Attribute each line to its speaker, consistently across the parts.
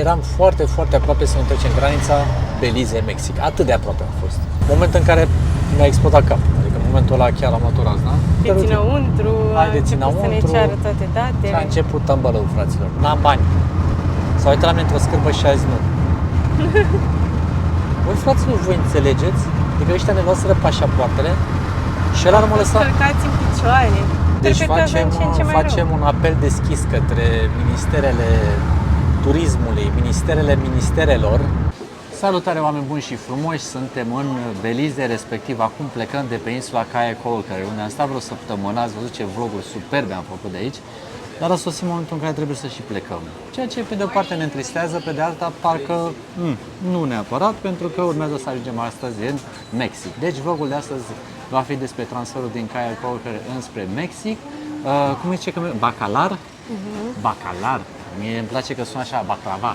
Speaker 1: Eram foarte, foarte aproape să ne trecem granița Belize-Mexic. Atât de aproape am fost. Moment în care mi-a explodat capul. Adică în momentul ăla chiar am luat o razna.
Speaker 2: Fiți înăuntru, a început să ne ceară toate datele.
Speaker 1: Și a început tămbălău, fraților. N-am bani. S-a uitat la mine într-o scârbă și a zis nu. Voi, fraților, voi înțelegeți? Adică ăștia ne luaseră pașapoartele și ăla m-a lăsat.
Speaker 2: Călcați în picioare.
Speaker 1: Deci facem un apel deschis către ministerele turismului, ministerelor. Salutare, oameni buni și frumoși! Suntem în Belize, respectiv acum plecăm de pe insula Caye Caulker, unde am stat vreo săptămână. Ați văzut ce vloguri superbe am făcut de aici, dar a sosit momentul în care trebuie să și plecăm. Ceea ce pe de o parte ne întristează, pe de alta parcă nu neapărat, pentru că urmează să ajungem astăzi în Mexic. Deci vlogul de astăzi va fi despre transferul din Caye Caulker înspre Mexic. Cum zice că Bacalar? Bacalar. Mie îmi place că sună așa, Baclava,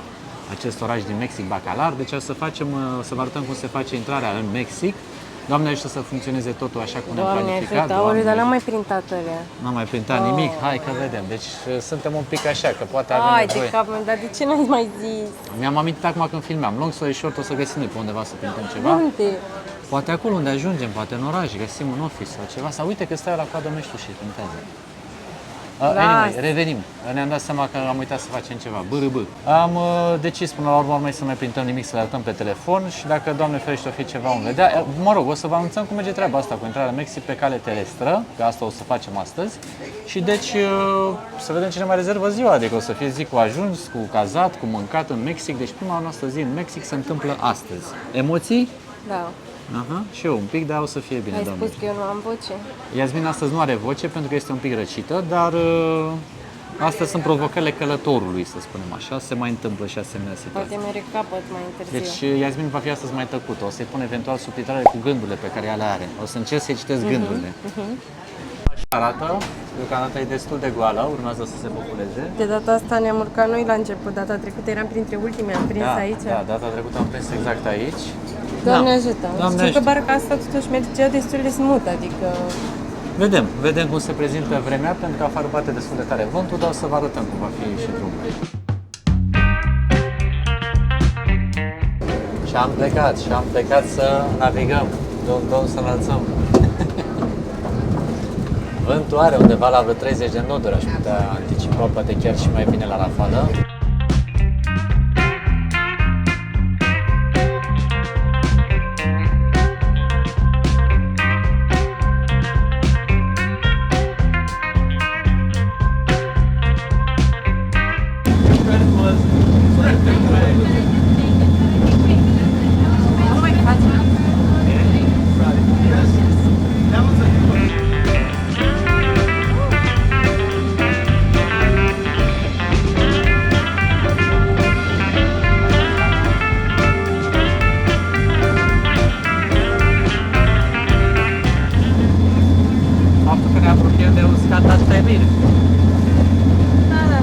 Speaker 1: acest oraș din Mexic, Bacalar. Deci o să vă arătăm cum se face intrarea în Mexic. Doamne ajută să funcționeze totul așa cum ne-am planificat.
Speaker 2: Doamne, dar n-am mai printat alea.
Speaker 1: N-am mai printat nimic? Hai că vedem. Deci suntem un pic așa, că poate avem nevoie.
Speaker 2: De capul, dar de ce n-ai mai zis?
Speaker 1: Mi-am amintit acum când filmeam. Long story short, o să găsim pe undeva să printăm ceva.
Speaker 2: Unde?
Speaker 1: Poate acolo unde ajungem, poate în oraș, găsim un office sau ceva. Sau uite că stai la coadă, nu știu, și printează. Anyway, revenim. Ne-am dat seama că am uitat să facem ceva. Bârâbâ. Am decis până la urmă să nu mai printăm nimic, să le arătăm pe telefon și dacă, Doamne ferește, o fi ceva, vom vedea. Mă rog, o să vă anunțăm cum merge treaba asta cu intrarea în Mexic pe cale terestră, că asta o să facem astăzi. Și deci să vedem cine mai rezervă ziua, adică o să fie zi cu ajuns, cu cazat, cu mâncat în Mexic. Deci prima noastră zi în Mexic se întâmplă astăzi. Emoții?
Speaker 2: Da.
Speaker 1: Aha, și eu un pic, dar o să fie bine,
Speaker 2: Ai spus că eu nu am voce.
Speaker 1: Iasmin astăzi nu are voce pentru că este un pic răcită, dar astea sunt provocările călătorului, să spunem așa, se mai întâmplă și asemenea situații.
Speaker 2: Poate merg capăt mai târziu.
Speaker 1: Deci Iasmin va fi astăzi mai tăcută, o să-i pun eventual subtitrare cu gândurile pe care ea le are. O să încerc să-i citesc gândurile. Așa arată, deocamdată e destul de goală, urmează să se populeze.
Speaker 2: De data asta ne-am urcat noi la început, data trecută eram printre ultimii, am prins aici.
Speaker 1: Da, data trecută am prins exact aici.
Speaker 2: Doamne ajută!
Speaker 1: Doamne
Speaker 2: Știu că barca asta totuși mergea destul de smooth, adică...
Speaker 1: Vedem cum se prezintă vremea, pentru că afară bate destul de tare vântul, dar o să vă arătăm cum va fi și drumul. Și am plecat să navigăm, să înălțăm. Vântul are undeva la vreo 30 de noduri, aș putea anticipa, poate chiar și mai bine la rafală. Faptul că ne apropiem de uscat, asta e bine.
Speaker 2: Da.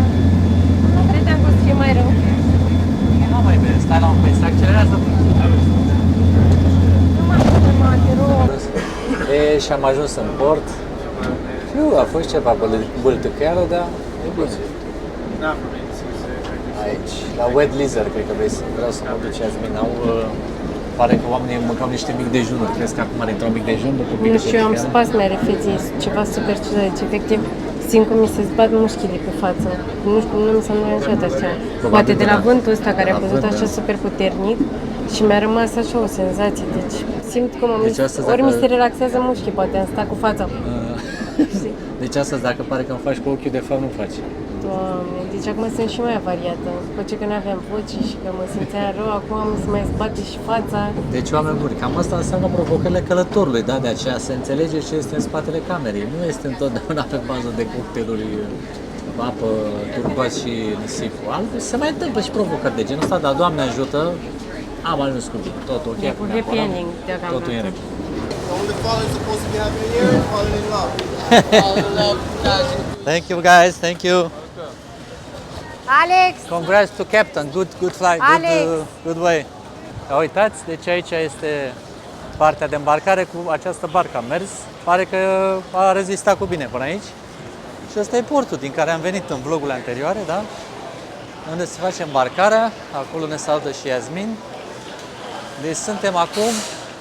Speaker 2: Credeam că o să fie mai rău.
Speaker 1: Nu mai bine, stai la un pic, se accelerează. Și am ajuns în port. A fost ceva băltăcheală, dar e bine. Aici, la Wet Lizard, cred că vreau să mă duc Iasmin. Pare că oamenii mâncau niște mic dejunuri. Crezi că acum ar intra un mic dejun după
Speaker 2: Nu știu, eu am spasme ale feței, ceva super ciudat, deci efectiv simt cum mi se zbat mușchii pe față. Nu știu, nu mi s-a niciodată așa. Poate de la vântul ăsta care a căzut așa super puternic și mi-a rămas așa o senzație, deci simt cum ori mi se relaxează mușchii, poate am stat cu fața.
Speaker 1: Deci astăzi, dacă pare că îmi faci cu ochiul, de fapt nu faci.
Speaker 2: Doamne, deci acum sunt și mai avariată. După ce că n-aveam voce și că mă simțeam rău, acum mi se mai zbate și fața.
Speaker 1: Deci, oameni buni, cam asta înseamnă provocările călătorului, da? De aceea se înțelege ce este în spatele camerei. Nu este întotdeauna pe bază de cocktailuri, apă, turcoaz și nisipul. Se mai întâmplă și provocări de genul ăsta, dar Doamne ajută, am ajuns cu bine. Totul ok.
Speaker 2: Cu happy ending, deocamdată.
Speaker 1: Totul e în regulă.
Speaker 3: Only falling supposed to be happening here, falling in love. Falling in love.
Speaker 1: Thank you guys, thank you.
Speaker 2: Alex!
Speaker 1: Congrats to captain, good flight,
Speaker 2: Alex!
Speaker 1: good way. Uitați, deci aici este partea de îmbarcare, cu această barcă a mers. Pare că a rezistat cu bine până aici. Și ăsta e portul din care am venit în vlogurile anterioare, da? unde se face îmbarcarea. Acolo ne salută și Iasmin. Deci suntem acum,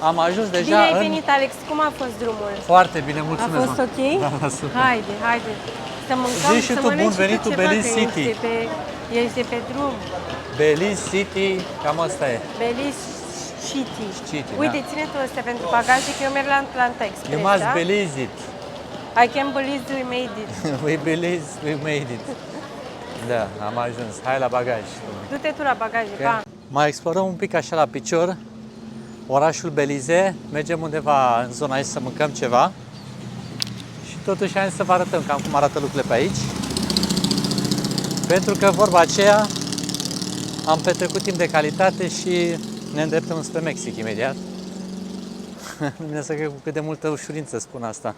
Speaker 1: am ajuns deja
Speaker 2: Bine ai
Speaker 1: în...
Speaker 2: venit, Alex. Cum a fost drumul?
Speaker 1: Foarte bine,
Speaker 2: A
Speaker 1: mulțumesc.
Speaker 2: fost ok?
Speaker 1: Da, super.
Speaker 2: Haide. Să mâncăm,
Speaker 1: Zi și
Speaker 2: să
Speaker 1: tu,
Speaker 2: mănânci
Speaker 1: bun
Speaker 2: și
Speaker 1: venit
Speaker 2: tu
Speaker 1: tu,
Speaker 2: ceva,
Speaker 1: Belize
Speaker 2: că
Speaker 1: City.
Speaker 2: Ești de pe drum.
Speaker 1: Belize City, cam asta e.
Speaker 2: Belize City.
Speaker 1: City,
Speaker 2: Uite,
Speaker 1: da.
Speaker 2: ține tu astea pentru bagaje, că eu merg la Atlanta Express,
Speaker 1: You must
Speaker 2: da?
Speaker 1: believe it.
Speaker 2: I can't believe we made it.
Speaker 1: We believe we made it. Da, am ajuns. Hai la bagaj.
Speaker 2: Du-te tu la bagaje,
Speaker 1: Ok?
Speaker 2: pa.
Speaker 1: Mai explorăm un pic așa la picior orașul Belize. Mergem undeva în zona aici să mâncăm ceva. Și totuși hai să vă arătăm cam cum arată lucrurile pe aici. Pentru că vorba aceea am petrecut timp de calitate și ne îndreptăm spre Mexic imediat. Nu vine să cred cu cât de multă ușurință spun asta.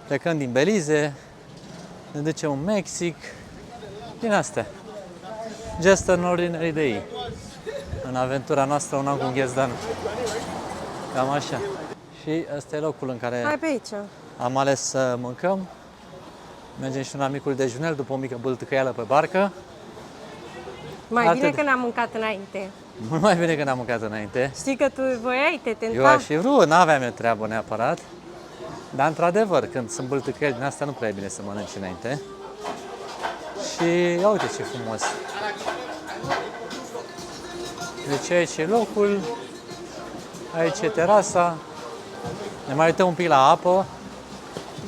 Speaker 1: Plecăm din Belize, ne ducem în Mexic, din astea. Just an ordinary day. În aventura noastră, un an cu Ghiezdan. Cam așa. Și ăsta e locul în care
Speaker 2: Hai pe aici.
Speaker 1: am ales să mâncăm. Mergem și un amicul dejunel după o mică bâltâcăială pe barcă.
Speaker 2: Mai
Speaker 1: Atât.
Speaker 2: bine că n-am mâncat înainte.
Speaker 1: Mult mai bine că n-am mâncat înainte.
Speaker 2: Știi că tu voiai, te
Speaker 1: Eu
Speaker 2: tenta.
Speaker 1: aș fi vrut, n-aveam eu treabă neapărat. Dar într-adevăr, când sunt bâltâcăieli din astea, nu prea e bine să mănânci înainte. Și ia uite ce frumos. Deci aici e locul, aici e terasa. Ne mai uităm un pic la apă.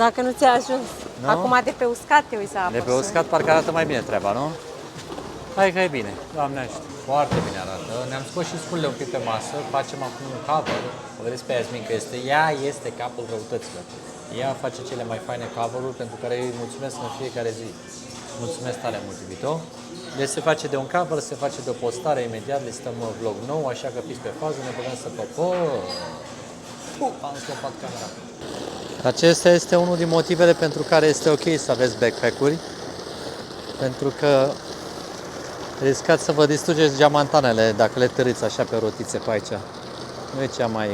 Speaker 2: Dacă nu ți-a ajuns.
Speaker 1: Nu?
Speaker 2: Acum de pe uscat te uiți la apă.
Speaker 1: De pe uscat parcă arată mai bine treaba, nu? Hai că e bine, Doamne ajută. Foarte bine arată. Ne-am scos și sculele un pic pe masă, facem acum un cover. O vedeți pe Iasmin că ea este capul răutăților. Ea face cele mai faine cover-uri pentru care îi mulțumesc în fiecare zi. Mulțumesc tare mult, iubito. Deci se face de un cover, se face de o postare imediat, listăm vlog nou, așa că fiți pe fază, ne băgăm să păpăm. Am scăpat camera. Acesta este unul din motivele pentru care este ok să aveți backpack-uri, pentru că riscați să vă distrugeți geamantanele dacă le târâți așa pe rotițe pe aici. Nu e cea mai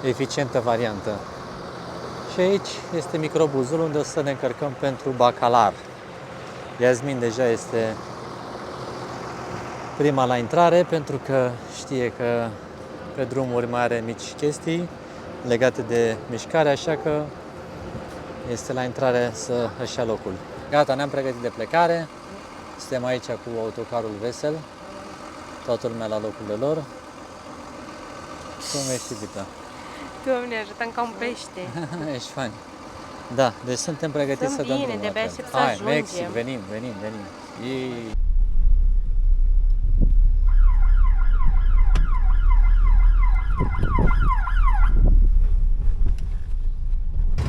Speaker 1: eficientă variantă. Și aici este microbuzul unde o să ne încărcăm pentru bacalar. Iasmin deja este prima la intrare pentru că știe că pe drumuri mai are mici chestii legate de mișcare, așa că este la intrare să își ia locul. Gata, ne-am pregătit de plecare. Suntem aici cu autocarul vesel. Toată lumea la locurile lor. Cum ești, iubita?
Speaker 2: Doamne, ajutăm ca un pește.
Speaker 1: Ești fain. Da, deci suntem pregătiți
Speaker 2: Sunt
Speaker 1: să dăm
Speaker 2: bine,
Speaker 1: drumul.
Speaker 2: de-abia
Speaker 1: la
Speaker 2: aștept
Speaker 1: tren.
Speaker 2: să
Speaker 1: Hai,
Speaker 2: ajungem.
Speaker 1: Mexic, venim. Ei.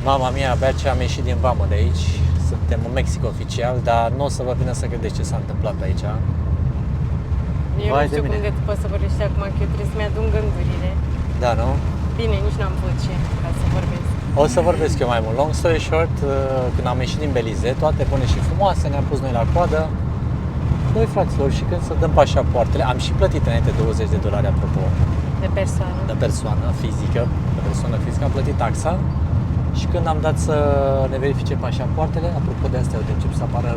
Speaker 1: Mama mia, abia ce am ieșit din vamă de aici. Suntem în Mexic oficial, dar nu o să vă vină să credeți ce s-a întâmplat pe aici.
Speaker 2: Eu
Speaker 1: Vai
Speaker 2: nu
Speaker 1: de
Speaker 2: știu cum
Speaker 1: mine.
Speaker 2: de tu poți să vorbești acum, că eu trebuie să-mi adun gândurile.
Speaker 1: Da, nu?
Speaker 2: Bine, nici n-am voce ca să vorbesc.
Speaker 1: O să vorbesc eu mai mult. Long story short, când am ieșit din Belize, toate bune și frumoase, ne-am pus noi la coadă. Noi, fraților, și când să dăm pașapoartele, am și plătit înainte $20, apropo,
Speaker 2: De persoană.
Speaker 1: de persoană fizică, am plătit taxa. Și când am dat să ne verifice pașapoartele, apropo de astea, uite, încep să apară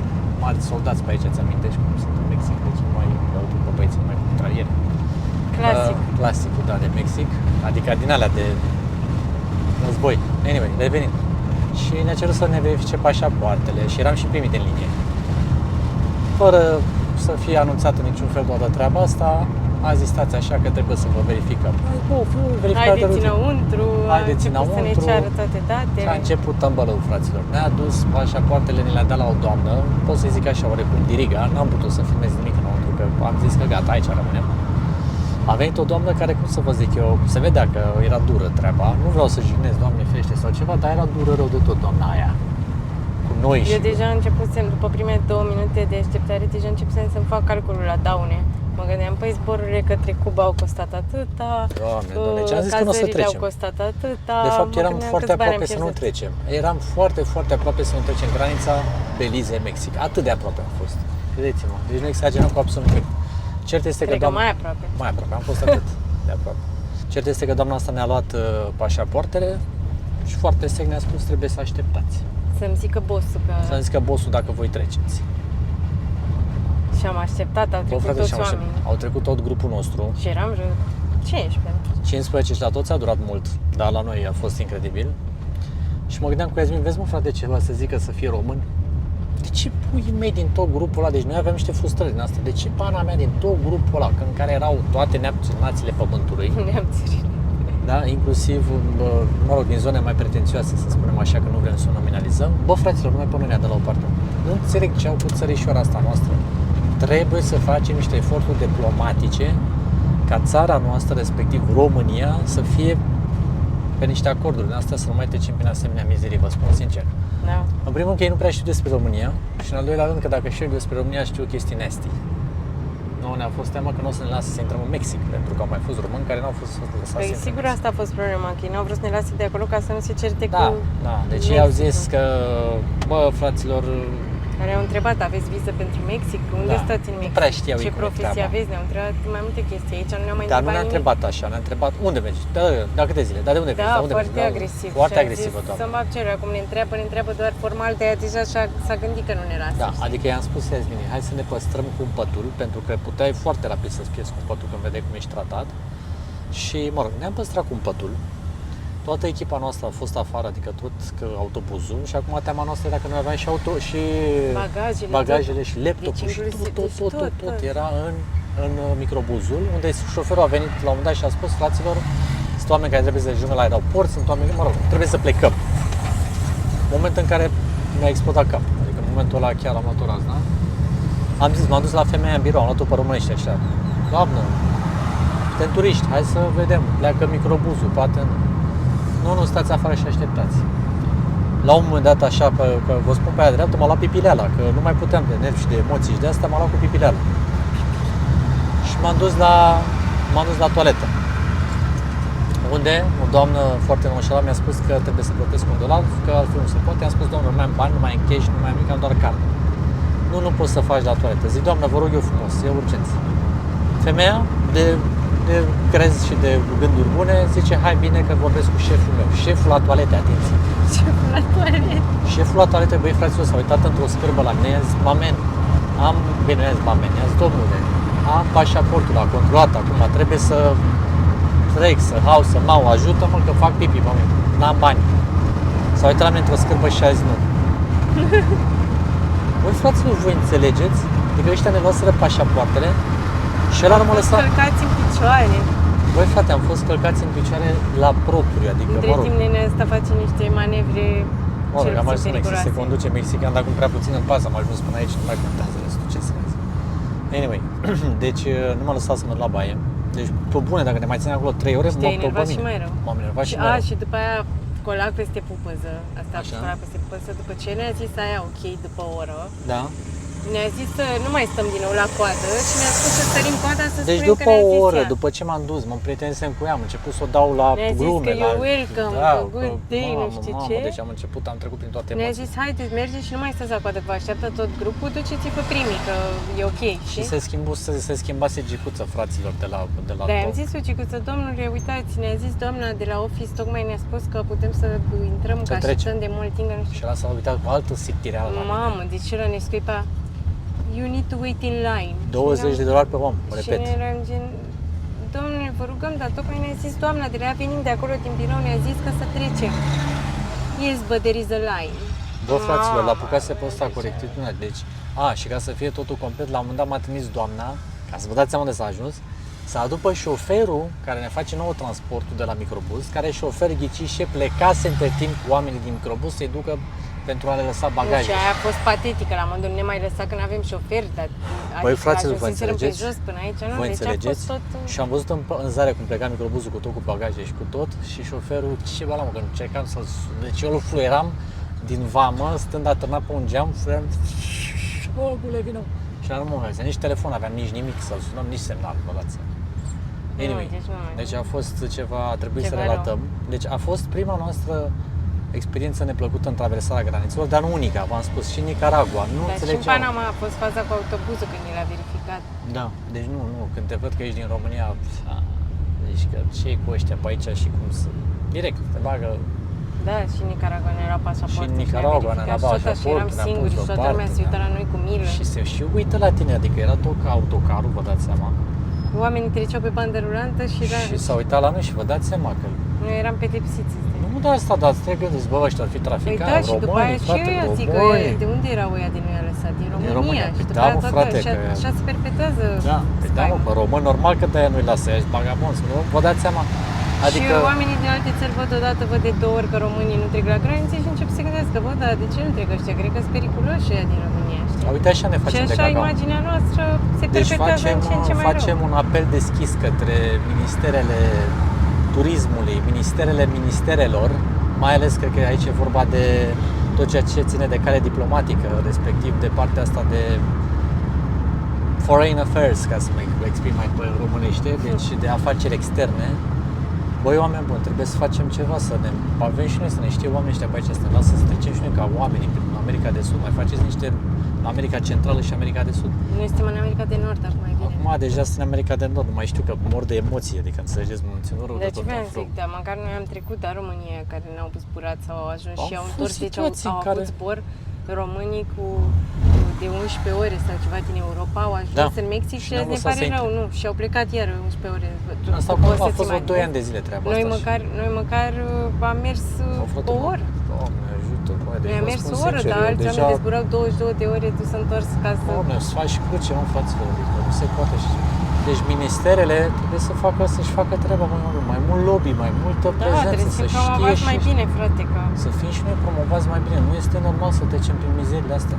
Speaker 1: mari soldați pe aici, îți amintești cum sunt în Mexic, deci nu mai iau după băieții, nu mai cu traieri.
Speaker 2: Clasic.
Speaker 1: Clasicul, da, de Mexic, adică din alea de război. Anyway, revenind. Și ne-a cerut să ne verifice pașapoartele și eram și primit în linie. Fără să fie anunțat în niciun fel toată treaba asta, a zis stați așa că trebuie să vă verificăm.
Speaker 2: Haideți înăuntru,
Speaker 1: Haideți
Speaker 2: a început să ne
Speaker 1: înăuntru.
Speaker 2: ceară toate
Speaker 1: Și a
Speaker 2: datele.
Speaker 1: început tămbălău, fraților. Ne-a dus pașapoartele, ne le-a dat la o doamnă, pot să zic așa, oarecum diriga, n-am putut să filmez nimic înăuntru, că am zis că gata, aici rămânem. A venit o doamnă care, cum să vă zic eu, se vedea că era dură treaba. Nu vreau să jignesc, Doamne ferește sau ceva, dar era dură rău de tot, doamna aia. Cu noi
Speaker 2: Eu
Speaker 1: și...
Speaker 2: deja începusem, după primele 2 minute de așteptare, deja începusem să-mi fac calculul la daune. Mă gândeam, păi zborurile către Cuba au costat atâta,
Speaker 1: Doamne, ce am zis că nu o să
Speaker 2: cazările au
Speaker 1: trecem.
Speaker 2: costat atâta.
Speaker 1: De fapt,
Speaker 2: Mă
Speaker 1: eram
Speaker 2: gândeam
Speaker 1: foarte
Speaker 2: câți bani
Speaker 1: aproape
Speaker 2: am
Speaker 1: să nu
Speaker 2: pierdut.
Speaker 1: trecem. Eram foarte aproape să nu trecem granița Belize-Mexic. Atât de aproape am fost. Credeți-mă. Deci nu exagerăm cu absolut nimic. Cert este că
Speaker 2: Cred că
Speaker 1: doamna...
Speaker 2: mai aproape.
Speaker 1: Mai aproape, am fost atât de aproape. Cert este că doamna asta ne-a luat pașapoartele și foarte sec ne-a spus trebuie să așteptați.
Speaker 2: Să-mi zică bossul că...
Speaker 1: Să-mi zică bossul dacă voi treceți.
Speaker 2: Și am așteptat, au
Speaker 1: Bă,
Speaker 2: trecut
Speaker 1: frate,
Speaker 2: toți
Speaker 1: și
Speaker 2: oamenii.
Speaker 1: au trecut tot grupul nostru.
Speaker 2: Și eram vreo 15.
Speaker 1: 15 și la toți a durat mult, dar la noi a fost incredibil. Și mă gândeam cu Iasmin, vezi mă frate ceva să zică să fie român? De ce pui mei din tot grupul ăla? Deci noi aveam niște frustrări din astea. De ce pana mea din tot grupul ăla, în care erau toate națiile pământului,
Speaker 2: Neamțurile.
Speaker 1: da? Inclusiv, mă rog, din zone mai pretențioase, să spunem așa, că nu vrem să o nominalizăm. Bă, fraților, nu mai până de la o parte. Nu înțeleg ce au cu țărișoara asta noastră. Trebuie să facem niște eforturi diplomatice ca țara noastră, respectiv România, să fie pe niște acorduri din astea, să nu mai trecem prin asemenea mizerii, vă spun sincer.
Speaker 2: Da.
Speaker 1: În primul rând că ei nu prea știu despre România și în al doilea rând că dacă știu despre România știu chestii nasty. Nouă ne-a fost teamă că nu o să ne lasă să intrăm în Mexic, pentru că au mai fost români care n-au fost lăsați
Speaker 2: Păi
Speaker 1: să intre
Speaker 2: sigur
Speaker 1: în Mexic.
Speaker 2: asta a fost problema, că ei n-au vrut să ne lase de acolo ca să nu se certe
Speaker 1: Da,
Speaker 2: cu
Speaker 1: da, deci ei au zis că, bă, fraților,
Speaker 2: care au întrebat, aveți viză pentru Mexic? Unde
Speaker 1: Da,
Speaker 2: stați în
Speaker 1: nu
Speaker 2: Mexic?
Speaker 1: prea știau ei
Speaker 2: Ce
Speaker 1: cum e
Speaker 2: profesie
Speaker 1: treaba.
Speaker 2: aveți? Ne-au întrebat mai multe chestii. Aici nu ne-au mai
Speaker 1: dar nu
Speaker 2: întrebat
Speaker 1: ne-a
Speaker 2: nimic.
Speaker 1: întrebat așa, ne-a întrebat unde mergi, da câte zile, dar de unde
Speaker 2: Da,
Speaker 1: mergi, unde
Speaker 2: foarte
Speaker 1: mergi,
Speaker 2: agresiv.
Speaker 1: Foarte
Speaker 2: Și a
Speaker 1: agresivă,
Speaker 2: zis,
Speaker 1: doamne.
Speaker 2: să-mi bag cerul, acum ne întreabă doar formal, de deja s-a gândit că nu ne lasă.
Speaker 1: Da, adică i-am spus Iasmini, hai să ne păstrăm cumpătul, pentru că puteai foarte rapid să-ți pierzi cumpătul când vedeai cum ești tratat. Și, mă rog, ne-am păstrat cumpătul. Toată echipa noastră a fost afară, adică tot că autobuzul și acum teama noastră era că noi aveam și bagajele și laptopul
Speaker 2: Deci
Speaker 1: și
Speaker 2: inclusiv-
Speaker 1: tot era în microbuzul, unde șoferul a venit la un moment dat și a spus, fraților, sunt oameni care trebuie să ajungă la aeroport, sunt oameni, mă rog, trebuie să plecăm. Moment în care mi-a explodat capul, adică în momentul ăla chiar am luat o razna. Am zis, m-am dus la femeia în birou, am luat-o pe românește așa. Doamnă, suntem turiști, hai să vedem, pleacă microbuzul, poate nu. Nu, stați afară și așteptați. La un moment dat așa, că vă spun pe aia dreaptă, m-a luat pipileala, că nu mai puteam de nervi și de emoții și de asta m-a luat cu pipileala. Și m-am dus la toaletă. Unde o doamnă foarte nonșalant mi-a spus că trebuie să plătesc $1, că altfel nu se poate. I-am spus, doamnă, nu mai am bani, nu mai am cash, nu mai am nimic, am doar card. Nu poți să faci la toaletă. Zic, doamnă, vă rog eu frumos, e urgență. Femeia, de crez și de gânduri bune, zice, hai bine că vorbesc cu șeful meu. Șeful la toalete, atenție.
Speaker 2: Șeful la toaletă.
Speaker 1: Șeful la toalete, băi, fraților, s-a uitat într-o scârbă la mine, i-a zis, mamen, i-a zis, domnule, am pașaportul, a controlat, acum trebuie să trec, să să mau, ajută-mă că fac pipi, mamen, n-am bani. S-a uitat la mine într-o scârbă și a zis, nu. Băi, fraților, voi înțelegeți? Adică ăștia ne luaseră pașapoartele și ăla nu mă lăsa.
Speaker 2: Călcați în picioare.
Speaker 1: Băi, frate, am fost călcați în picioare la propriu, adică,
Speaker 2: Între
Speaker 1: mă rog,
Speaker 2: timp nenea asta face niște manevre
Speaker 1: mă rog,
Speaker 2: cel
Speaker 1: am
Speaker 2: puțin
Speaker 1: ajuns în Mexic, se
Speaker 2: periculoase.
Speaker 1: conduce mexican, dar cum prea puțin în pas am ajuns până aici, nu mai contează restul, ce să zic. Anyway, deci nu m-a lăsat să merg la baie. Deci, pe bune, dacă ne mai ține acolo 3 ore,
Speaker 2: Și
Speaker 1: mă
Speaker 2: te-ai
Speaker 1: pe
Speaker 2: enervat și
Speaker 1: mine.
Speaker 2: mai rău.
Speaker 1: M-am enervat și
Speaker 2: Și,
Speaker 1: mai rău.
Speaker 2: și după aia colac peste pupăză. Asta a
Speaker 1: Așa.
Speaker 2: fost colac peste pupăză. După ce ne-a zis aia ok după o oră,
Speaker 1: Da.
Speaker 2: ne-a zis să nu mai stăm din nou la coadă și ne-a spus să sărim coada să
Speaker 1: Deci
Speaker 2: spunem
Speaker 1: după
Speaker 2: că ne-a
Speaker 1: o
Speaker 2: zis
Speaker 1: oră,
Speaker 2: ea.
Speaker 1: după ce m-am dus, mă prietenisem cu ea, am început să o dau la
Speaker 2: Ne-a zis
Speaker 1: glume,
Speaker 2: că
Speaker 1: la...
Speaker 2: you're welcome, că good day, nu știu ce.
Speaker 1: Deci am început, am trecut prin toate
Speaker 2: Ne-a
Speaker 1: emoții.
Speaker 2: zis, haideți, mergeți și nu mai stați la coadă, vă așteaptă tot grupul, duceți-vă primii, că e ok,
Speaker 1: Și
Speaker 2: știi?
Speaker 1: se schimbase gicuța fraților de la
Speaker 2: Da, am zis, Ucicuță, domnule, uitați, ne-a zis doamna de la office, tocmai ne-a spus că putem să intrăm,
Speaker 1: Să
Speaker 2: că
Speaker 1: trecem.
Speaker 2: așteptăm de mult timp, nu
Speaker 1: Și
Speaker 2: știu.
Speaker 1: ăla s-a uitat cu altă sictireală la mine.
Speaker 2: Mamă, deci ăla ne scuipa, you need to wait in line.
Speaker 1: $20 pe om,
Speaker 2: Și
Speaker 1: repet.
Speaker 2: noi eram gen, domnule, vă rugăm, dar tocmai ne-a zis doamna de la ea, venim de acolo din birou, ne-a zis că să trecem. Yes, but there is a line.
Speaker 1: Bă, fraților, la
Speaker 2: Mamă,
Speaker 1: apucase pe ăsta corectitudinea, deci, și ca să fie totul complet, la un moment dat m-a trimis doamna, ca să vă dați seama unde s-a ajuns, să aducă șoferul care ne face nouă transportul de la microbus, care e șofer ghicișe, plecase între timp cu oamenii din microbus să-i ducă pentru a le lăsa
Speaker 2: Nu,
Speaker 1: bagaje.
Speaker 2: și aia a fost patetică, la modul nu ne mai lăsa când avem șofer, dar
Speaker 1: Băi, fraților, vă
Speaker 2: ajunseserăm pe
Speaker 1: înțelegeți?
Speaker 2: jos până aici, nu?
Speaker 1: Voi
Speaker 2: Deci
Speaker 1: înțelegeți?
Speaker 2: a fost tot...
Speaker 1: Și am văzut în zare cum pleca microbuzul cu tot, cu bagaje și cu tot, și șoferul, ce bă, la mă, că încercam să-l... Deci eu îl fluieram din vamă, stând atârnat pe un geam, fluieram... Bă, gule, vină! Și la urmă, nici telefon aveam, nici nimic să-l sunăm, nici semnal, vă dați seama. Anyway,
Speaker 2: deci nu mai-
Speaker 1: deci a fost ceva, a trebuit să
Speaker 2: Ceva
Speaker 1: relatăm. Deci a fost prima noastră experiență neplăcută în traversarea granițelor, dar nu unica, v-am spus, și în Nicaragua. Nu
Speaker 2: Dar și în
Speaker 1: înțelegeam.
Speaker 2: Panama a fost faza cu autobuzul când el a verificat.
Speaker 1: Da, deci nu, când te văd că ești din România, deci că ce e cu ăștia pe aici și cum să... Direct, te bagă
Speaker 2: Da, și în Nicaragua ne era pașaportul.
Speaker 1: Și în Nicaragua ne era pașaportul,
Speaker 2: eram
Speaker 1: ne-a
Speaker 2: singuri
Speaker 1: pus
Speaker 2: și toată lumea se uita la noi cu milă.
Speaker 1: Și uită la tine, adică era tot ca autocarul, vă dați seama.
Speaker 2: Oamenii treceau pe bandă rulantă
Speaker 1: Și s-au uitat la noi și vă dați seama că...
Speaker 2: noi eram pedepsiți.
Speaker 1: Nu de asta, dar te gândiți, bă, ăștia ar fi
Speaker 2: Păi
Speaker 1: traficanți,
Speaker 2: da, și după aia
Speaker 1: români,
Speaker 2: și
Speaker 1: frate,
Speaker 2: eu zic că
Speaker 1: români.
Speaker 2: de unde erau ăia de noi a lăsat? Din România.
Speaker 1: România.
Speaker 2: Și după
Speaker 1: Da,
Speaker 2: aia
Speaker 1: mă,
Speaker 2: toată,
Speaker 1: frate,
Speaker 2: așa,
Speaker 1: că-
Speaker 2: așa se perpetuează.
Speaker 1: Da, păi da, mă, pe român, normal că de-aia nu-i lasă, ești bagabonți, nu? Vă dați seama? Adică...
Speaker 2: Și oamenii din alte țări văd odată, văd de 2 ori că românii nu trec la granițe și încep să se gândească, bă, dar de ce nu trec ăștia? Cred că sunt periculoși ăia din România, știi?
Speaker 1: Uite, așa ne
Speaker 2: Și
Speaker 1: facem de
Speaker 2: așa
Speaker 1: cacao.
Speaker 2: imaginea noastră se
Speaker 1: Deci
Speaker 2: perpetuează în ce în ce mai
Speaker 1: facem
Speaker 2: rău.
Speaker 1: un apel deschis către ministerele turismului, ministerelor, mai ales cred că aici e vorba de tot ceea ce ține de cale diplomatică, respectiv de partea asta de foreign affairs, ca să mă exprim mai pe românește, deci de afaceri externe. Băi, oameni buni, trebuie să facem ceva, să ne avem și noi, să ne știe oamenii ăștia pe aici, să ne lasă să trecem și noi ca oamenii prin America de Sud. Mai faceți niște America Centrală și America de Sud.
Speaker 2: Noi suntem în America de Nord acum mai bine.
Speaker 1: Acum deja sunt în America de Nord, nu mai știu că mor de emoții, adică înțelegeți, mă țin rău de
Speaker 2: Deci
Speaker 1: tot.
Speaker 2: vreau
Speaker 1: în
Speaker 2: să
Speaker 1: flow.
Speaker 2: zic, dar măcar noi am trecut, dar România care ne-au zburat sau au ajuns
Speaker 1: Au
Speaker 2: și au
Speaker 1: fost
Speaker 2: întors, deci au,
Speaker 1: situații în
Speaker 2: au
Speaker 1: care-
Speaker 2: avut zbor românii cu de 11 ore sau ceva din Europa, au ajuns
Speaker 1: Da.
Speaker 2: în Mexic
Speaker 1: Și
Speaker 2: și
Speaker 1: ne-au
Speaker 2: azi ne
Speaker 1: lăsat
Speaker 2: pare
Speaker 1: să
Speaker 2: rău, nu, și au plecat iar 11 ore.
Speaker 1: Asta
Speaker 2: Tu
Speaker 1: acum
Speaker 2: poți
Speaker 1: a
Speaker 2: să-ți
Speaker 1: fost vreo 2
Speaker 2: imaginezi?
Speaker 1: ani de zile treaba
Speaker 2: Noi
Speaker 1: asta.
Speaker 2: măcar am mers
Speaker 1: Au fost
Speaker 2: o oră.
Speaker 1: Doamne ajută, băi, deci
Speaker 2: Noi am
Speaker 1: vă
Speaker 2: mers
Speaker 1: spun
Speaker 2: o oră,
Speaker 1: sincer,
Speaker 2: dar
Speaker 1: eu
Speaker 2: alții
Speaker 1: deja...
Speaker 2: oameni zburau 22 de ore, tu să întorci ca să...
Speaker 1: Doamne, să faci și cruce, mă, fraților, adică nu se poate așa. Deci ministerele trebuie să-și facă treaba mai mult lobby, mai multă
Speaker 2: Da,
Speaker 1: prezență,
Speaker 2: trebuie să
Speaker 1: să
Speaker 2: fim
Speaker 1: știe
Speaker 2: promovați
Speaker 1: și
Speaker 2: mai bine, frate, ca...
Speaker 1: să fim și noi promovați mai bine. Nu este normal să trecem prin mizerile astea.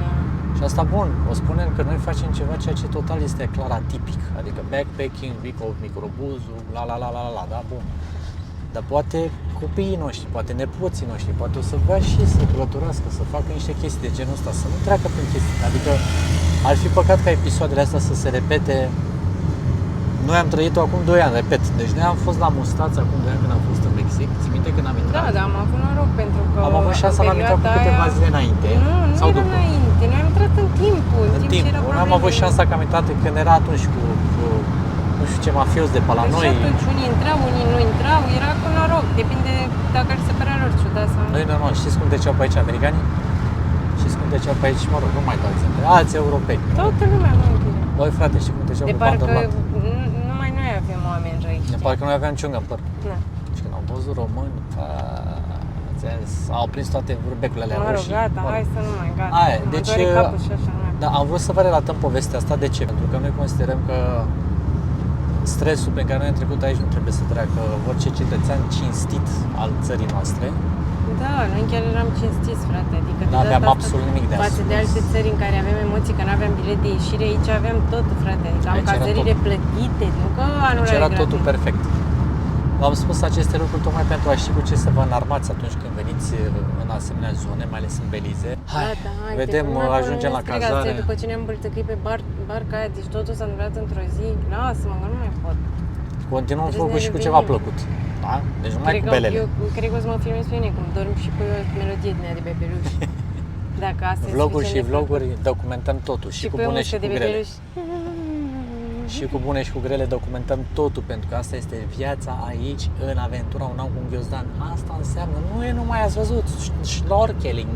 Speaker 2: Da.
Speaker 1: Și asta bun, o spunem că noi facem ceva ceea ce total este clar atipic, adică backpacking, microbuzul, la, da, bun. Dar poate copiii noștri, poate nepoții noștri, poate o să vrea și să călătorească, să facă niște chestii de genul ăsta, să nu treacă prin chestii. Adică ar fi păcat ca episoadele astea să se repete. Noi am trăit-o acum 2 ani, repet. Deci noi am fost la Mustață acum 2 ani când am fost în Mexic. Ții minte când am intrat?
Speaker 2: Da, dar am avut noroc pentru că
Speaker 1: Am avut șansa, n-am intrat cu
Speaker 2: perioada
Speaker 1: câteva
Speaker 2: aia-
Speaker 1: zile înainte.
Speaker 2: Nu
Speaker 1: sau
Speaker 2: era
Speaker 1: după.
Speaker 2: înainte, noi am intrat în timpul,
Speaker 1: În timp.
Speaker 2: ce era
Speaker 1: Noi am avut șansa că am intrat când era atunci cu nu știu ce mafios de pe la
Speaker 2: Deci
Speaker 1: noi.
Speaker 2: atunci unii intrau, unii nu intrau, era cu noroc, depinde dacă îți se părea lor ciudat sau nu.
Speaker 1: Noi normal, știți cum treceau pe aici americanii? Știți cum treceau pe aici, mă rog, nu mai dau exemple, alți europeni.
Speaker 2: Toată lumea, nu bine.
Speaker 1: Băi frate, știi cum treceau
Speaker 2: De
Speaker 1: pe bandă
Speaker 2: parcă
Speaker 1: rulată?
Speaker 2: numai noi avem oameni răi,
Speaker 1: De
Speaker 2: știi?
Speaker 1: parcă noi aveam ciungă în păr.
Speaker 2: Da.
Speaker 1: Și când au văzut români, au prins toate vorbecurile alea
Speaker 2: Mă rog,
Speaker 1: roșii.
Speaker 2: gata,
Speaker 1: Mă rog.
Speaker 2: hai să nu mai, gata.
Speaker 1: Aia,
Speaker 2: Mă
Speaker 1: deci,
Speaker 2: doare capul și așa, nu mai.
Speaker 1: Da, am vrut să vă relatăm povestea asta. De ce? Pentru că noi considerăm că stresul pe care noi am trecut aici nu trebuie să treacă orice cetățean cinstit al țării noastre.
Speaker 2: Da, noi chiar eram cinstiți, frate, adică de
Speaker 1: N-aveam
Speaker 2: data asta,
Speaker 1: absolut nimic de
Speaker 2: față de
Speaker 1: ascuns.
Speaker 2: alte țări în care aveam emoții, că n-aveam bilet de ieșire, aici aveam totul, frate, adică am
Speaker 1: Aici era
Speaker 2: cazările
Speaker 1: totul.
Speaker 2: plătite, nu că anul
Speaker 1: Deci era totul perfect. V-am spus aceste lucruri tocmai pentru a ști cu ce să vă înarmați atunci când veniți în asemenea zone, mai ales în Belize. Hai,
Speaker 2: hai,
Speaker 1: vedem,
Speaker 2: te pun
Speaker 1: ajungem la
Speaker 2: acolo, ne strigați,
Speaker 1: cazare.
Speaker 2: După ce ne-am băltăcăit pe barca aia, deci totul s-a întâmplat într-o zi, lasă-mă, că nu mai pot.
Speaker 1: Continuăm
Speaker 2: Trebuie
Speaker 1: vlogul
Speaker 2: să
Speaker 1: și
Speaker 2: ne
Speaker 1: cu ceva
Speaker 2: revenim.
Speaker 1: plăcut. Da? Deci numai
Speaker 2: Cred
Speaker 1: cu
Speaker 2: că
Speaker 1: belele.
Speaker 2: eu cred că o să mă filmez pe mine, cum dorm și cu o melodie din aia de bebeluș. Dacă asta e
Speaker 1: Vloguri și
Speaker 2: suficient de
Speaker 1: vloguri documentăm totul, și cu
Speaker 2: pe o
Speaker 1: bune și
Speaker 2: muzică
Speaker 1: cu
Speaker 2: de
Speaker 1: grele.
Speaker 2: bebeluș.
Speaker 1: Și cu bune și cu grele documentăm totul, pentru că asta este viața aici, în aventura Un An cu Ghiozdan. Asta înseamnă, nu e numai, ați văzut, snorkeling,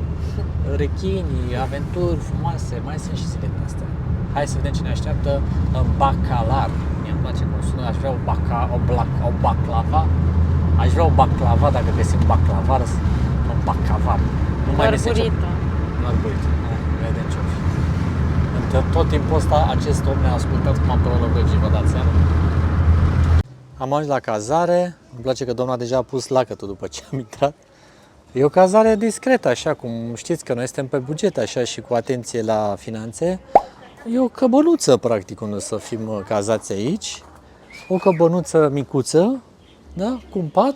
Speaker 1: rechini, aventuri frumoase, mai sunt și zile din astea. Hai să vedem ce ne așteaptă în Bacalar. Mi-mi place cum sună, aș vrea o baclava. Aș vrea o baclava, dacă găsim baclavar, un bacavar. Nu mai găsim ce...
Speaker 2: Mărgurită.
Speaker 1: Mărgurită. Vedem ce-o fi. Tot timpul ăsta, acest om ne-a ascultat cum am prologăgit, vă dați seama. Am ajuns la cazare, îmi place că doamna deja a pus lacătul după ce am intrat. E o cazare discretă, așa cum știți că noi suntem pe buget, așa și cu atenție la finanțe. E o căbănuță, practic, unde să fim cazați aici. O căbănuță micuță, da, cu un pat.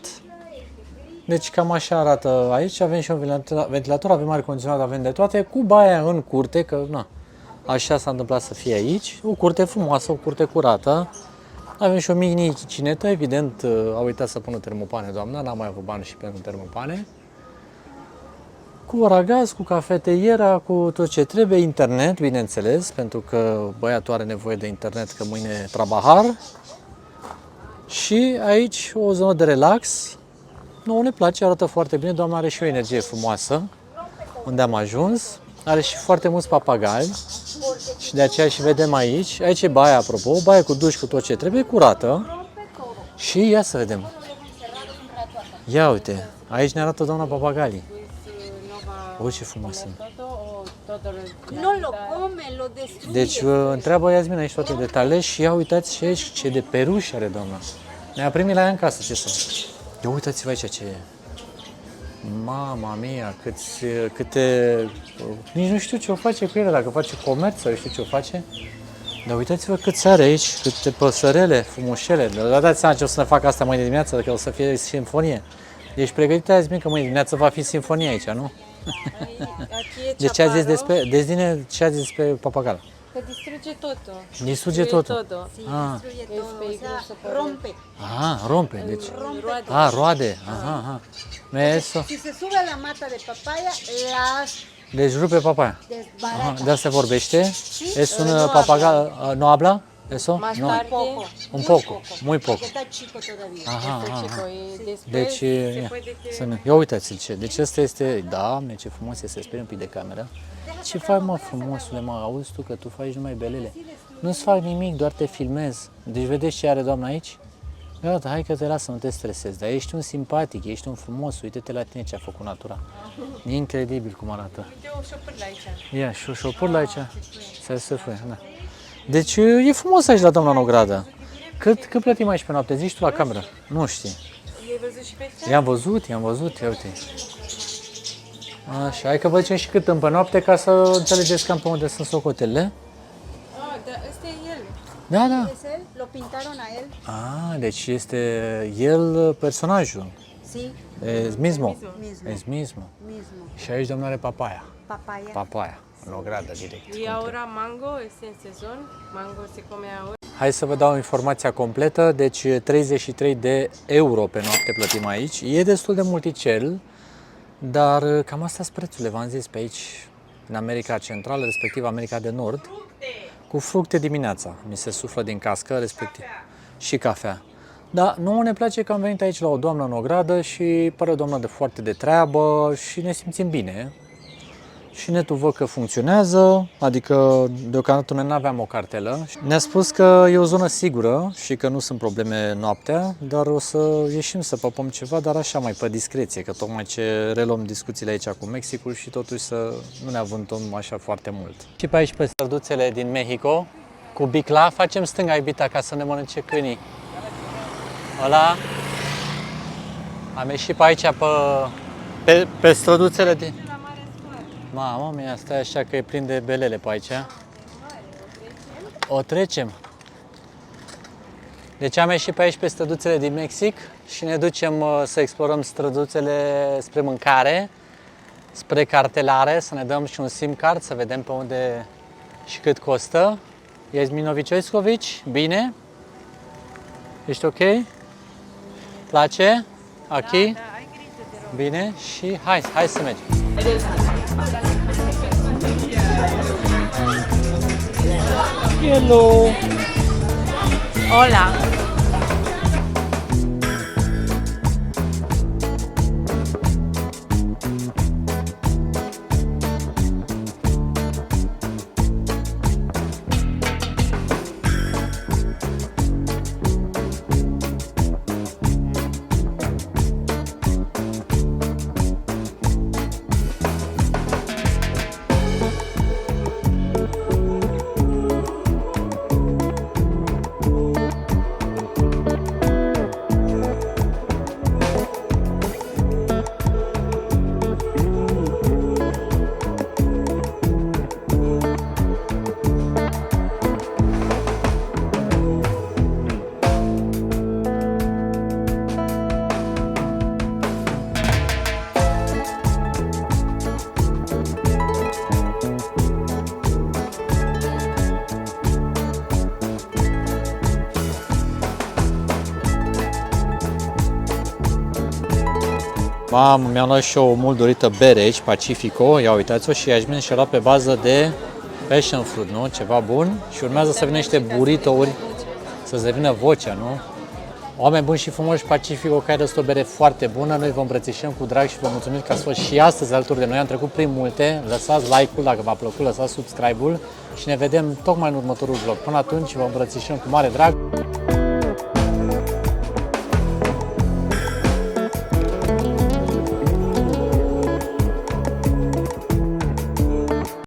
Speaker 1: Deci cam așa arată aici. Avem și un ventilator, avem aer condiționat, avem de toate, cu baia în curte, că na, așa s-a întâmplat să fie aici. O curte frumoasă, o curte curată. Avem și o mini cinetă, evident, a uitat să pună termopane doamna, n-am mai avut bani și pentru termopane. Cu oragaz, cu cafeteiera, cu tot ce trebuie, internet, bineînțeles, pentru că băiatul are nevoie de internet, că mâine e trabahar. Și aici o zonă de relax. nouă ne place, arată foarte bine, doamna are și o energie frumoasă, unde am ajuns, are și foarte mulți papagali și de aceea și vedem aici. Aici e baia, apropo, o baie cu duș, cu tot ce trebuie, curată. Și ia să vedem. Ia uite, aici ne arată doamna papagalii. Uite ce frumos sunt.
Speaker 4: No lo come, lo destruye.
Speaker 1: Deci întreabă Iasmina aici toate detaliile și ia uitați și aici ce de peruși are doamna. Ne-a primit la ea în casă, ce să. Ia uitați-vă aici ce e. Mama mia, câte... Nici nu știu ce o face cu ele, dacă face comerț sau știu ce o face. Dar uitați-vă cât are aici, câte păsărele, frumușele. Dar dați seama ce o să ne facă asta mâine dimineață, că o să fie sinfonie. Ești pregătită azi, că mâine dimineață va fi sinfonie aici, nu? De ce a zis despre... Dezine ce a zis despre papagal.
Speaker 2: Că distruge totul.
Speaker 1: Distruge totul.
Speaker 4: Sí,
Speaker 1: Ah.
Speaker 4: destruye todo, o sea, rompe.
Speaker 1: Ah, rompe, deci.
Speaker 4: Rompe.
Speaker 1: Ah, roade. Aha, aha. Eso.
Speaker 4: Si se sube a la mata de papaya, las
Speaker 1: Deci rupe papaya.
Speaker 4: desbarata.
Speaker 1: Aha, de asta vorbește. Es un papagal, no habla? Eso?
Speaker 2: Más
Speaker 1: No.
Speaker 2: tarde,
Speaker 1: Un poco, muy poco.
Speaker 4: Porque está chico todavía.
Speaker 1: Aha, aha,
Speaker 2: chico,
Speaker 1: aha.
Speaker 2: y después
Speaker 1: Deci,
Speaker 2: se
Speaker 1: ia,
Speaker 2: puede que...
Speaker 1: să ne... Ia uitați-l ce. Deci ăsta este... Doamne, ce frumos este. Speri un pic de cameră. Ce faci, mă, frumosule, mă? Auzi tu că tu faci numai belele. Nu-ți fac nimic, doar te filmez. Deci vedeți ce are doamna aici? Gata, hai că te las să nu te stresezi. Dar ești un simpatic, ești un frumos. Uite-te la tine ce a făcut natura. E incredibil cum arată.
Speaker 2: Uite o șopârlă aici.
Speaker 1: Ia, și o șopârlă aici. Se fue, da. Deci e frumos aici la doamna Nogradă. Cât plătim aici pe noapte? Zici tu la cameră. Nu știi.
Speaker 2: Ai văzut și pe ăsta?
Speaker 1: I-am văzut, ia uite. Așa, hai că vă zicem și cât în pe noapte ca să înțelegeți cam pe unde sunt socotelele.
Speaker 2: Ah, dar ăsta e el.
Speaker 1: Da, da.
Speaker 4: Es él, lo pintaron a él.
Speaker 1: Deci este el personajul.
Speaker 4: Sí,
Speaker 1: Es mismo.
Speaker 4: Mismo.
Speaker 1: Es mismo.
Speaker 4: mismo.
Speaker 1: Și aici domnul are papaya.
Speaker 4: Papaya.
Speaker 1: Papaya. Nogradă direct.
Speaker 2: Y ahora mango, este en sezon. Mango se come ahora.
Speaker 1: Hai să vă dau informația completă. Deci 33 de euro pe noapte plătim aici. E destul de multicel, dar cam astea sunt prețurile, v-am zis, pe aici, în America Centrală, respectiv America de Nord, cu fructe dimineața. Mi se suflă din cască, respectiv, și cafea. Dar nouă ne place că am venit aici la o doamnă în ogradă și pare o doamnă foarte de treabă și ne simțim bine. Și netul văd că funcționează, adică deocamdată noi nu aveam o cartelă. Ne-a spus că e o zonă sigură și că nu sunt probleme noaptea, dar o să ieșim să păpăm ceva, dar așa mai pe discreție, că tocmai ce reluăm discuțiile aici cu Mexicul și totuși să nu ne avântăm așa foarte mult. Și pe aici pe străduțele din Mexico, cu bicla, facem stânga, iubita, ca să ne mănânce câinii. Ăla. Am ieșit pe aici pe străduțele din... Mamă mia, stai așa că e plin de belele pe aici. O trecem. Deci am ieșit pe aici pe străduțele din Mexic și ne ducem să explorăm străduțele spre mâncare, spre cartelare, să ne dăm și un SIM card, să vedem pe unde și cât costă. Iasminovici Oiscovici, bine? Ești ok? Place? Aquí? Bine? Și hai să mergem. Hello!
Speaker 2: Hola.
Speaker 1: Mamă, mi-am luat și o mult dorită bere aici, Pacifico, ia uitați-o, și Iasmin și-a luat pe bază de passion fruit, nu? Ceva bun. Și urmează să vină niște burrito-uri, să-ți devină vocea, nu? Oameni buni și frumoși, Pacific Ocaia este o bere foarte bună. Noi vă îmbrățișăm cu drag și vă mulțumim că ați fost și astăzi alături de noi. Am trecut prin multe. Lăsați like-ul dacă v-a plăcut, lăsați subscribe-ul și ne vedem tocmai în următorul vlog. Până atunci vă îmbrățișăm cu mare drag.